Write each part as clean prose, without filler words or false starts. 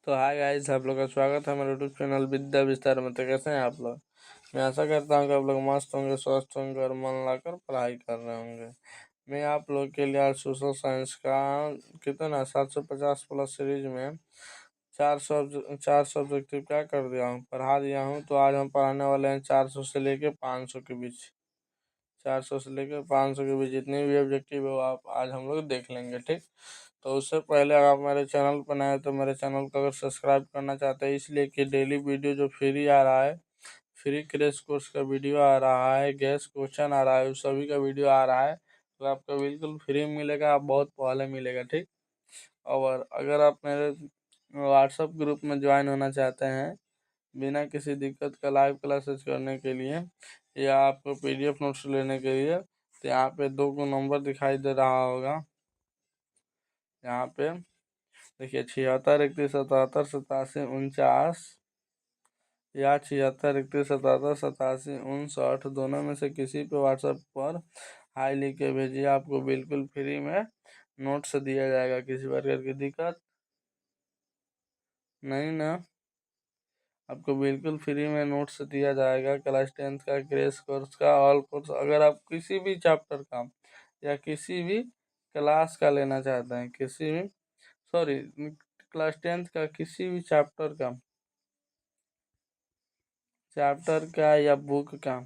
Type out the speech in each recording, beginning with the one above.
तो hi guys, आप लोग का स्वागत है मेरे यूट्यूब चैनल विद्या विस्तार में। तो कैसे हैं आप लोग? मैं आशा करता हूँ कि आप लोग मस्त होंगे, स्वस्थ होंगे और मन लगाकर पढ़ाई कर रहे होंगे। मैं आप लोग के लिए आज सोशल साइंस का कितना 750 प्लस सीरीज में चार सब्जेक्टिव क्या कर दिया हूँ, पढ़ा दिया हूँ। तो आज हम पढ़ाने वाले हैं 400 से लेके 500 के बीच। 400 से लेकर 500 के बीच जितने भी ऑब्जेक्टिव है वो आप आज हम लोग देख लेंगे, ठीक। तो उससे पहले अगर आप मेरे चैनल पर नए हैं तो मेरे चैनल को अगर सब्सक्राइब करना चाहते हैं, इसलिए कि डेली वीडियो जो फ्री आ रहा है, फ्री क्रैश कोर्स का वीडियो आ रहा है, गैस क्वेश्चन आ रहा है, उस सभी का वीडियो आ रहा है, तो आपको बिल्कुल फ्री मिलेगा, आप बहुत पहले मिलेगा, ठीक। और अगर आप मेरे व्हाट्सएप ग्रुप में ज्वाइन होना चाहते हैं बिना किसी दिक्कत का लाइव क्लासेस करने के लिए या आपको पीडीएफ नोट्स लेने के लिए, तो यहाँ पे दो को नंबर दिखाई दे रहा होगा। यहाँ पे देखिए 76 31 77 87 49, या 76 31 77 87 59, दोनों में से किसी पे व्हाट्सएप पर हाई लिख के भेजिए, आपको बिल्कुल फ्री में नोट्स दिया जाएगा। किसी प्रकार की दिक्कत नहीं ना, आपको बिल्कुल फ्री में नोट्स दिया जाएगा। क्लास 10th का, क्रैश कोर्स का, ऑल कोर्स, अगर आप किसी भी चैप्टर का या किसी भी क्लास का लेना चाहते हैं, किसी भी सॉरी क्लास 10th का किसी भी चैप्टर का या बुक का,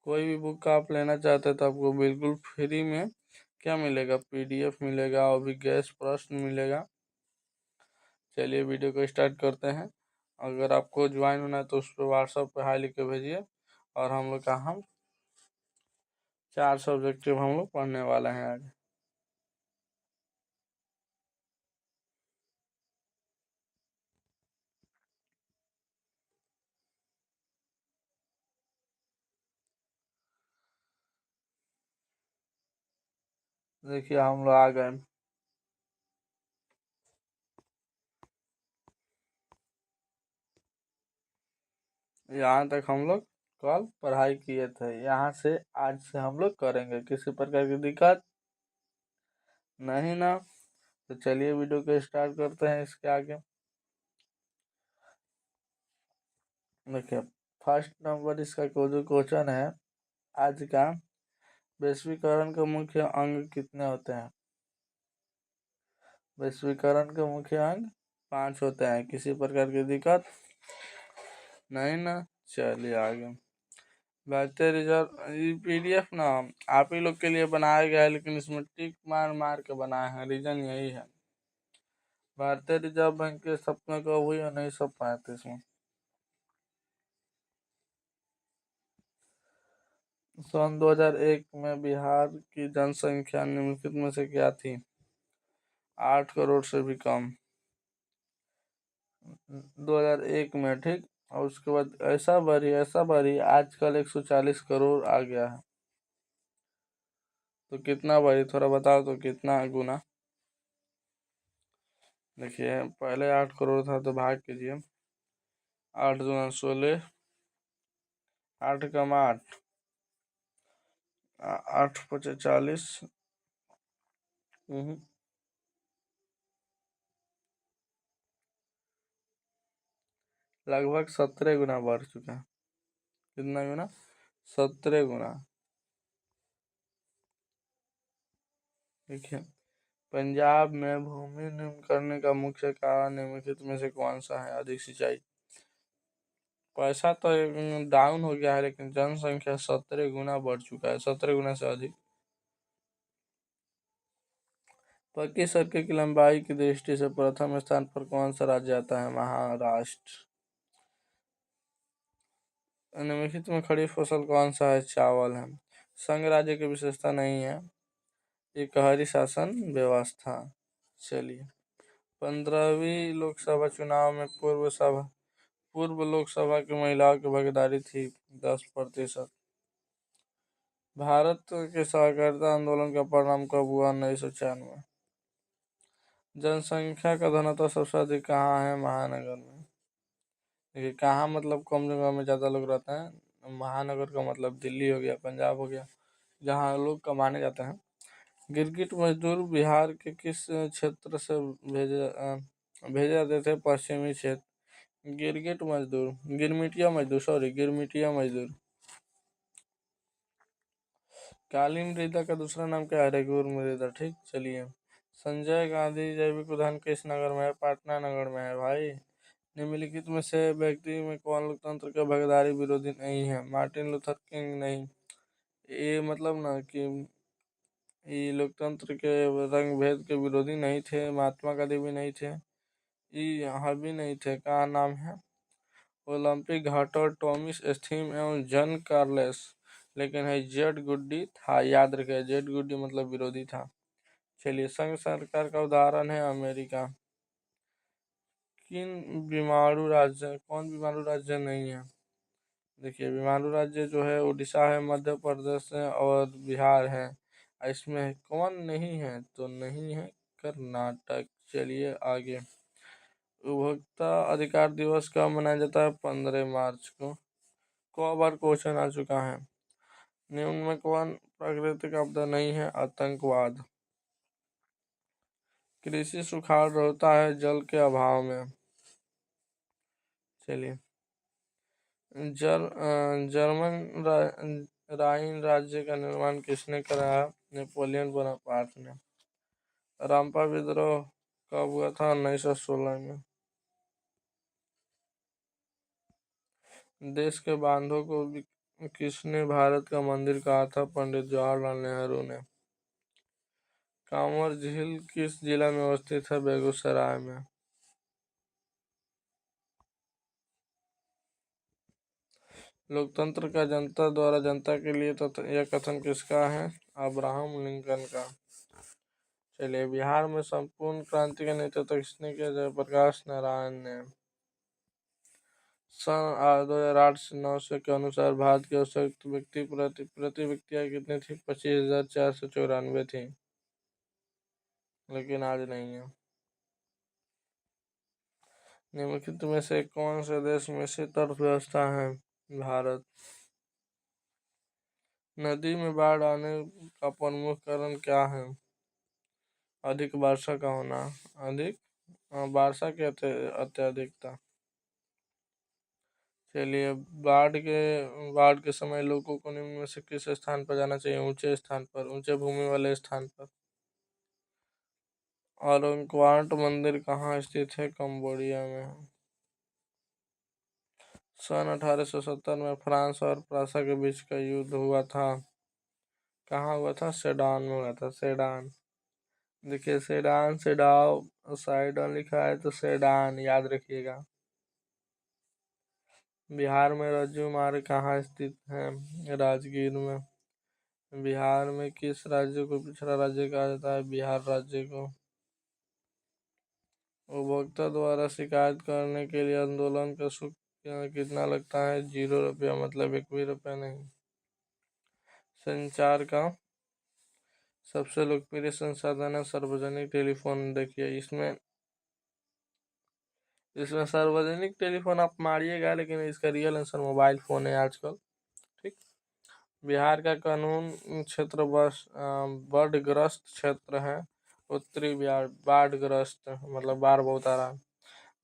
कोई भी बुक का आप लेना चाहते हैं तो आपको बिल्कुल फ्री में क्या मिलेगा, पीडीएफ मिलेगा और भी गैस प्रश्न मिलेगा। चलिए वीडियो को स्टार्ट करते हैं। अगर आपको ज्वाइन होना है तो उस पर व्हाट्सएप पे हाई लिख के भेजिए, और हम लोग का 4 सब्जेक्टिव हम लोग पढ़ने वाले हैं आज। देखिए हम लोग आ गए, यहाँ तक हम लोग कल पढ़ाई किए थे, यहाँ से आज से हम लोग करेंगे। किसी प्रकार की दिक्कत नहीं ना? तो चलिए वीडियो को स्टार्ट करते हैं। इसके आगे देखिए फर्स्ट नंबर इसका जो क्वेश्चन है आज का, वैश्वीकरण के मुख्य अंग कितने होते हैं? वैश्वीकरण के मुख्य अंग 5 होते हैं। किसी प्रकार की दिक्कत नहीं ना? चलिए आगे। भारतीय रिजर्व पीडीएफ ना आप ही लोग के लिए बनाया गया है, लेकिन इसमें टिक मार मार के बनाए हैं, रीजन यही है। भारतीय रिजर्व बैंक के स्थापना कब हुई और नहीं सब पाए थे इसमें। सन 2001 में बिहार की जनसंख्या निम्नलिखित में से क्या थी? 8 करोड़ से भी कम 2001 में, ठीक। और उसके बाद ऐसा बढ़ी आजकल 140 करोड़ आ गया है। तो कितना बढ़ी थोड़ा बताओ तो, कितना गुना? देखिए पहले 8 करोड़ था तो भाग कीजिए, 8 दूना 16, 8 कम 8, 8 पचे 40, लगभग 17 गुना बढ़ चुका है। कितना गुना? 17 गुना। देखिए पंजाब में भूमि निम्न करने का मुख्य कारण निम्नलिखित में से कौन सा है? अधिक सिंचाई। पैसा तो डाउन हो गया है, लेकिन जनसंख्या 17 गुना बढ़ चुका है, 17 गुना से अधिक। पक्की सड़क की लंबाई की दृष्टि से प्रथम स्थान पर कौन सा राज्य आता है? महाराष्ट्र। निम्नलिखित में खड़ी फसल कौन सा है? चावल है। संघ राज्य की विशेषता नहीं है, एकहरी शासन व्यवस्था। चलिए 15वीं लोकसभा चुनाव में पूर्व लोकसभा की महिलाओं की भागीदारी थी 10%। भारत के सहकारिता आंदोलन का परिणाम कब हुआ? 1996। जनसंख्या का घनत्व सबसे अधिक कहाँ है? महानगर में। देखिए कहाँ मतलब कम जगह में ज़्यादा लोग रहते हैं, महानगर का मतलब दिल्ली हो गया, पंजाब हो गया, जहाँ लोग कमाने जाते हैं। गिरगिट मजदूर बिहार के किस क्षेत्र से भेजे भेजे जाते थे पश्चिमी क्षेत्र। गिरगिट मजदूर, गिरमिटिया मजदूर, सॉरी गिरमिटिया मजदूर। काली मृदा का दूसरा नाम क्या है? रेगुर मृदा। ठीक, चलिए। संजय गांधी जैविक उद्यान किस नगर में है? पटना नगर में है भाई। निम्नलिखित में से व्यक्ति में कौन लोकतंत्र का भागीदारी विरोधी नहीं है? मार्टिन लूथर किंग नहीं। ये मतलब ना कि ये लोकतंत्र के रंग भेद के विरोधी नहीं थे। महात्मा गांधी भी नहीं थे, ये यहाँ भी नहीं थे। क्या नाम है? ओलंपिक घाटर, टॉमिस एस्थीम एवं जन कार्लेस। लेकिन है जेड गुड्डी था, याद रखे, जेड गुड्डी मतलब विरोधी था। चलिए, संघ सरकार का उदाहरण है अमेरिका। किन बीमारू राज्य, कौन बीमारू राज्य नहीं है? देखिए, बीमारू राज्य जो है उड़ीसा है, मध्य प्रदेश है और बिहार है। इसमें कौन नहीं है? तो नहीं है कर्नाटक। चलिए आगे। उपभोक्ता अधिकार दिवस कब मनाया जाता है? 15 मार्च को। बार क्वेश्चन आ चुका है। निम्न में कौन प्राकृतिक आपदा नहीं है? आतंकवाद। कृषि सुखाड़ होता है जल के अभाव में। चलिए। जर्मन राइन राज्य का निर्माण किसने कराया? नेपोलियन बोनापार्ट ने। रामपा विद्रोह कब हुआ था? 1916 में। देश के बांधों को किसने भारत का मंदिर कहा था? पंडित जवाहरलाल नेहरू ने। कांवर झील किस जिला में अवस्थित है? बेगूसराय में। लोकतंत्र का जनता द्वारा जनता के लिए यह कथन किसका है? अब्राहम लिंकन का। चलिए, बिहार में संपूर्ण क्रांति का नेतृत्व किसने किया? जयप्रकाश नारायण ने। सन 2008 से 900 के अनुसार भारत की औसत व्यक्ति प्रति व्यक्ति आय कितनी थी? 25,494 थी, लेकिन आज नहीं है। निम्नलिखित में से कौन से देश में मिश्रित अर्थव्यवस्था है? भारत। नदी में बाढ़ आने का प्रमुख कारण क्या है? अधिक वर्षा का होना। अधिक वर्षा की अत्यधिकता। चलिए, बाढ़ के समय लोगों को निम्न में से किस स्थान पर जाना चाहिए? ऊंचे स्थान पर, ऊंचे भूमि वाले स्थान पर। और अंकवाट मंदिर कहाँ स्थित है? कंबोडिया में। सन 1870 में फ्रांस और प्रासा के बीच का युद्ध हुआ था। कहाँ हुआ था? सेडान में हुआ था, सेडान। देखिए, सेडान सेडाव साइडन लिखा है तो सेडान याद रखिएगा। बिहार में रज्जू मार्ग कहाँ स्थित है? राजगीर में। बिहार में किस राज्य को पिछड़ा राज्य कहा जाता है? बिहार राज्य को। उपभोक्ता द्वारा शिकायत करने के लिए आंदोलन का शुल्क कितना लगता है? 0 रुपया, मतलब 1 भी रुपया नहीं। संचार का सबसे लोकप्रिय संसाधन है सार्वजनिक टेलीफोन। देखिए, इसमें सार्वजनिक टेलीफोन आप मारिएगा, लेकिन इसका रियल आंसर मोबाइल फोन है आजकल। ठीक। बिहार का कानून क्षेत्र बाढ़ग्रस्त क्षेत्र है। उत्तरी बिहार बाढ़ग्रस्त, मतलब बाढ़ बहुत आ रहा है।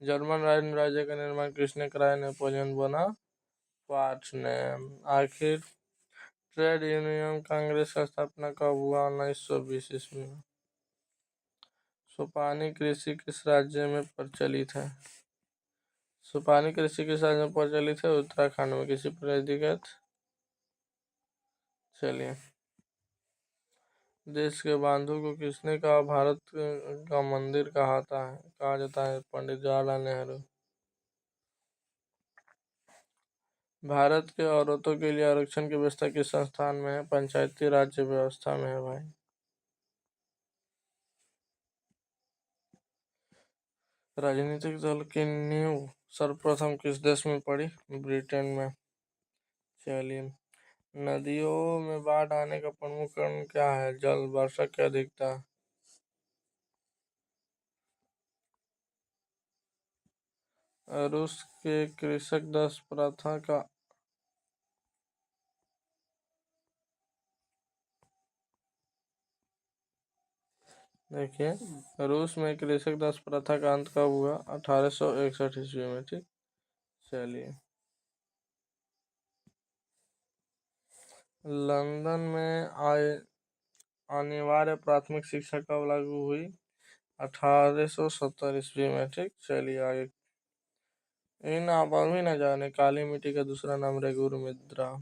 जर्मन राज्य का निर्माण किसने कराया? नेपोलियन बोनापार्ट ने। आखिर ट्रेड यूनियन कांग्रेस का स्थापना कब हुआ? 1920 ईस्वी में। सुपानी कृषि किस राज्य में प्रचलित है? सुपानी कृषि किस राज्य में प्रचलित है? उत्तराखंड में। किसी प्रदिगत। चलिए। देश के बांधों को किसने कहा भारत का मंदिर कहा जाता है? पंडित जवाहरलाल नेहरू। भारत के औरतों के लिए आरक्षण की व्यवस्था किस संस्थान में है? पंचायती राज्य व्यवस्था में है भाई। राजनीतिक दल की नींव सर्वप्रथम किस देश में पड़ी? ब्रिटेन में। चलिए। नदियों में बाढ़ आने का प्रमुख कारण क्या है? जल वर्षा की अधिकता। रूस के कृषक दास प्रथा का देखिए, रूस में कृषक दास प्रथा का अंत कब हुआ? 1861 ईस्वी में। ठीक, चलिए। लंदन में अनिवार्य प्राथमिक शिक्षा कब लागू हुई? 1870 ईस्वी में। ठीक, चलिए आगे। इन आप अभी ना जाने, काली मिट्टी का दूसरा नाम रेगुर मृदा।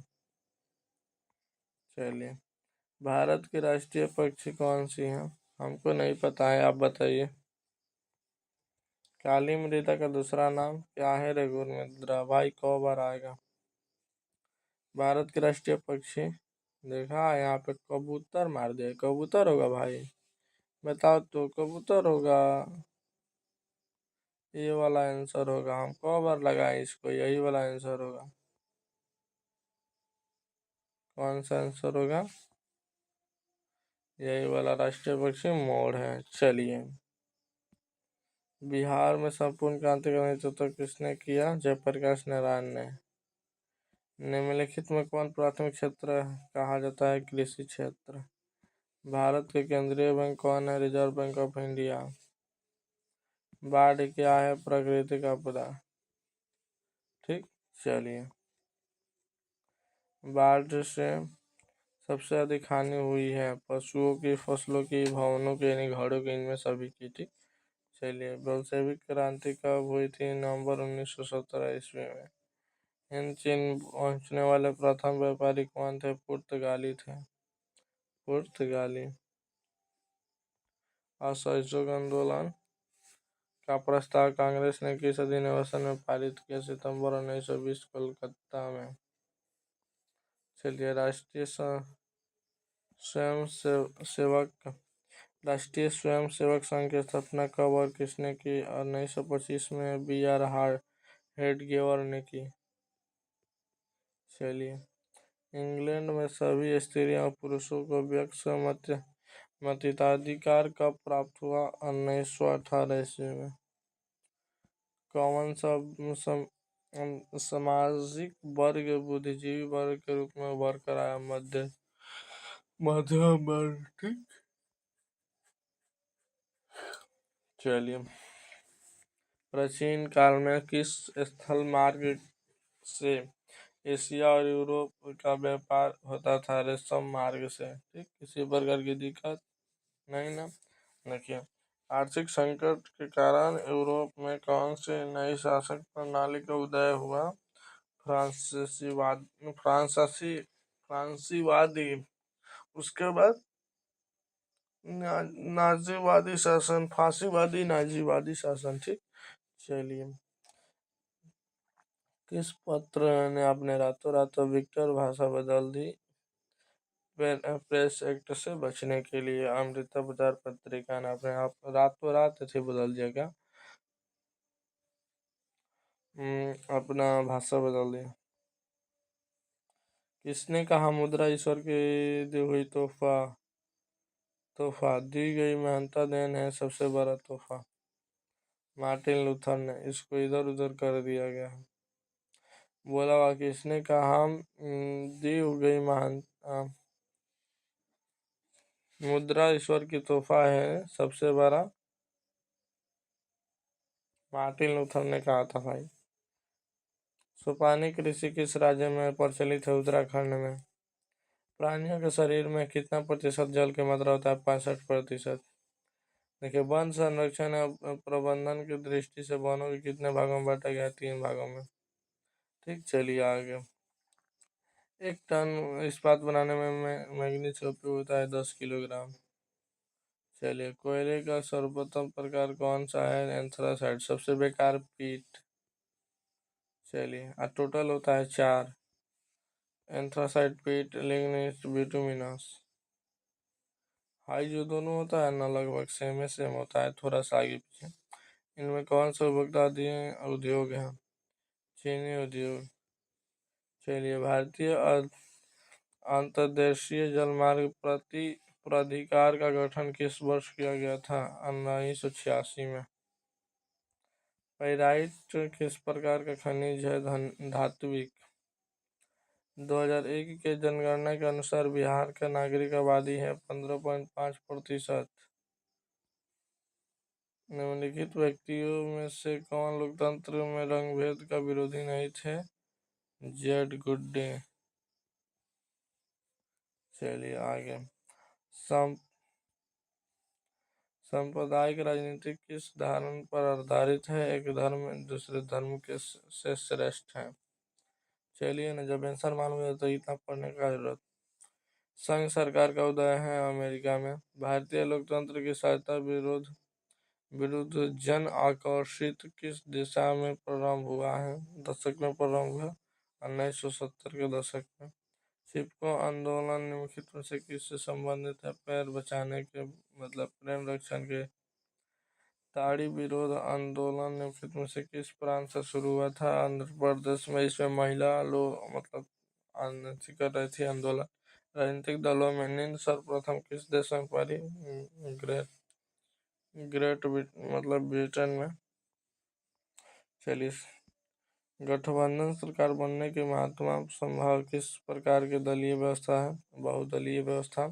चलिए, भारत की राष्ट्रीय पक्षी कौन सी है? हमको नहीं पता है, आप बताइए। काली मृदा का दूसरा नाम क्या है? रेगुर मृदा। भाई कौ बार आएगा? भारत के राष्ट्रीय पक्षी, देखा यहाँ पे कबूतर मार दिया। कबूतर होगा भाई, बताओ तो, कबूतर होगा। ये वाला आंसर होगा, हम कौ बार लगाए इसको, यही वाला आंसर होगा। कौन सा आंसर होगा? यही वाला राष्ट्रीय पक्षी मोर है। चलिए, बिहार में संपूर्ण क्रांति का नेतृत्व किसने किया? जयप्रकाश नारायण ने। निम्नलिखित में कौन प्राथमिक क्षेत्र कहा जाता है? कृषि क्षेत्र। भारत के केंद्रीय बैंक कौन है? Reserve bank of India. बाढ़ क्या है? प्राकृतिक आपदा। ठीक, चलिए। बाढ़ से सबसे अधिक हानि हुई है पशुओं की, फसलों की, भवनों की, यानी घरों की, इनमें सभी की। ठीक, चलिए। बोल्शेविक क्रांति कब हुई थी? नवंबर 1917 ईस्वी में। हिंद चीन पहुंचने वाले प्रथम व्यापारी कौन थे? पुर्तगाली थे। पुर्तगाली। असहयोग आंदोलन का प्रस्ताव कांग्रेस ने किस अधिवेशन में पारित किया? सितंबर 1920, कोलकाता में। चलिए, राष्ट्रीय स्वयं सेवक संघ की स्थापना कब और किसने की? 1925 में BR हेडगेवर ने की। चलिए, इंग्लैंड में सभी स्त्रियों और पुरुषों को व्यक्ति मताधिकार कब प्राप्त हुआ? 1918 ईस्वी में। कौन सा सामाजिक वर्ग बुद्धिजीवी वर्ग के रूप में उभर कर आया? मध्यम वर्ग। ठीक, चलिए। प्राचीन काल में किस स्थल मार्ग से एशिया और यूरोप का व्यापार होता था? रेशम मार्ग से। ठीक, किसी प्रकार की दिक्कत नहीं ना। देखिए, आर्थिक संकट के कारण यूरोप में कौन सी नई शासक प्रणाली का उदय हुआ? फ्रांसीवादी। उसके बाद नाजीवादी शासन, फांसीवादी नाजीवादी शासन। ठीक, चलिए। किस पत्र ने अपने रातों रातों विक्टर भाषा बदल दी? प्रेस एक्ट से बचने के लिए अमृता बाजार पत्रिका ने अपने आप रातों रात ऐसे बदल दिया क्या? अपना भाषा बदल दिया। किसने कहा मुद्रा ईश्वर की दी हुई तोहफा दी गई महानता देन है, सबसे बड़ा तोहफा? मार्टिन लूथर ने। इसको इधर उधर कर दिया गया। बोला हुआ किसने कहा दी गई महान मुद्रा ईश्वर की तोहफा है, सबसे बड़ा? मार्टिन लूथर ने कहा था भाई। सुपानी कृषि किस राज्य में प्रचलित है? उत्तराखंड में। प्राणियों के शरीर में कितना प्रतिशत जल की मात्रा होता है? 65%। देखिए, वन संरक्षण और प्रबंधन की दृष्टि से वनों के कितने भागों में बांटा गया है? 3 भागों में। ठीक, चलिए आगे। 1 टन इस्पात बनाने में मैग्नीज का उपयोग होता है 10 किलोग्राम। चलिए, कोयले का सर्वोत्तम प्रकार कौन सा है? एंथ्रासाइट। सबसे बेकार पीट। चलिए, टोटल होता है 4। एंथ्रासाइट, पीट, लिग्निट, बिटुमिनस। हाई जो दोनों होता है ना, लगभग सेम होता है, थोड़ा सा आगे पीछे। इनमें कौन सा उपभोक्ता उद्योग है? चीनी उद्योग। चलिए, भारतीय अंतर्देशीय जलमार्ग प्राधिकार का गठन किस वर्ष किया गया था? 1986 में। पाइराइट किस प्रकार का खनिज है? धात्विक। 2001 के जनगणना के अनुसार बिहार का नागरिक आबादी है 15.5%। निम्नलिखित व्यक्तियों में से कौन लोकतंत्र में रंगभेद का विरोधी नहीं थे? Z good day. चलिए आगे। सांप्रदायिक राजनीति किस धारणा पर आधारित है? एक धर्म दूसरे धर्म के से श्रेष्ठ है। चलिए ना, जब आंसर मालूम है तो इतना पढ़ने का जरूरत। संघ सरकार का उदय है अमेरिका में। भारतीय लोकतंत्र की सहायता विरुद्ध जन आकर्षित किस दिशा में प्रारंभ हुआ है? दशक में प्रारंभ हुआ 1970 के दशक में। चिपको आंदोलन निम्नलिखित में से किससे संबंधित है? पैर बचाने के मतलब प्रेम रक्षण के। ताड़ी विरोध आंदोलन निम्नलिखित में से किस प्रांत से शुरू हुआ था? आंध्र प्रदेश में। इसमें महिला लोग मतलब कर रही थी आंदोलन। राजनीतिक दलों में नींद सर्वप्रथम किस देश में पड़ी? ग्रेट मतलब ब्रिटेन में। चलिए, गठबंधन सरकार बनने की महत्वपूर्ण संभव किस प्रकार की दलीय व्यवस्था है? बहुदलीय व्यवस्था।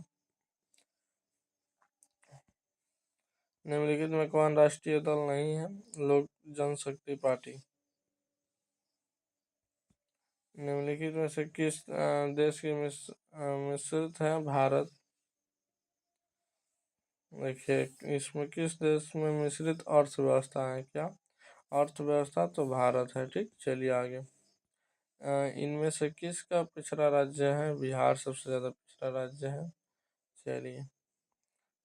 निम्नलिखित में कौन राष्ट्रीय दल नहीं है? लोक जनशक्ति पार्टी। निम्नलिखित में से किस देश की मिश्रित है? भारत। देखिए, इसमें किस देश में मिश्रित अर्थव्यवस्था है? क्या अर्थव्यवस्था? तो भारत है। ठीक, चलिए आगे। इनमें से किसका पिछड़ा राज्य है? बिहार सबसे ज्यादा पिछड़ा राज्य है। चलिए,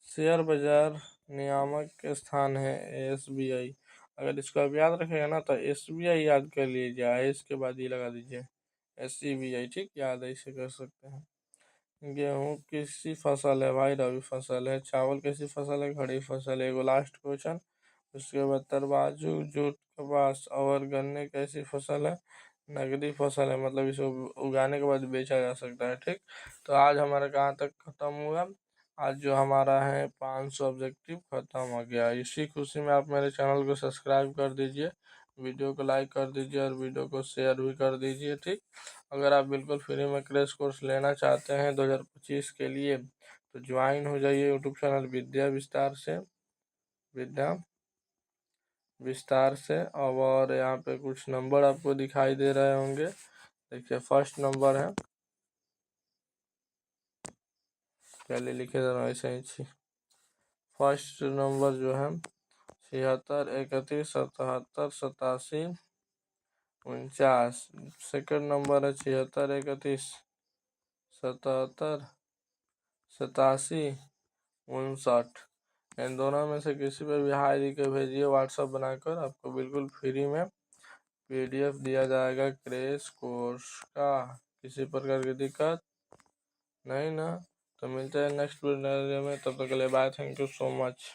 शेयर बाजार नियामक के स्थान है एसबीआई। अगर इसको आप याद रखेगा ना तो एसबीआई याद कर लीजिए, इसके बाद ये लगा दीजिए एसईबीआई। ठीक, याद ऐसे कर सकते हैं। गेहूँ किसी फसल है? भाई रबी फसल है। चावल कैसी फसल है? खड़ी फसल है। एगो लास्ट क्वेश्चन, उसके बाद तरबाजू जूट कपास और गन्ने कैसी फसल है? नगदी फसल है, मतलब इसे उगाने के बाद बेचा जा सकता है। ठीक, तो आज हमारा कहाँ तक खत्म हुआ? आज जो हमारा है 500 ऑब्जेक्टिव खत्म हो गया। इसी खुशी में आप मेरे चैनल को सब्सक्राइब कर दीजिए, वीडियो को लाइक कर दीजिए और वीडियो को शेयर भी कर दीजिए। ठीक, अगर आप बिल्कुल फ्री में क्रैश कोर्स लेना चाहते हैं 2025 के लिए तो ज्वाइन हो जाइए यूट्यूब चैनल विद्या विस्तार से। और यहाँ पे कुछ नंबर आपको दिखाई दे रहे होंगे। देखिए, फर्स्ट नंबर है, पहले लिखे जा रहा है ऐसे ही। फर्स्ट नंबर जो है 76 31 77 87 49। सेकंड नंबर है 76 31 77 87 59। इन दोनों में से किसी पे भी हाई लिख के भेजिए व्हाट्सअप बनाकर, आपको बिल्कुल फ्री में पीडीएफ दिया जाएगा क्रैश कोर्स का। किसी प्रकार की दिक्कत नहीं ना? तो मिलते हैं नेक्स्ट वीडियो में, तब तक के लिए bye. Thank you so much.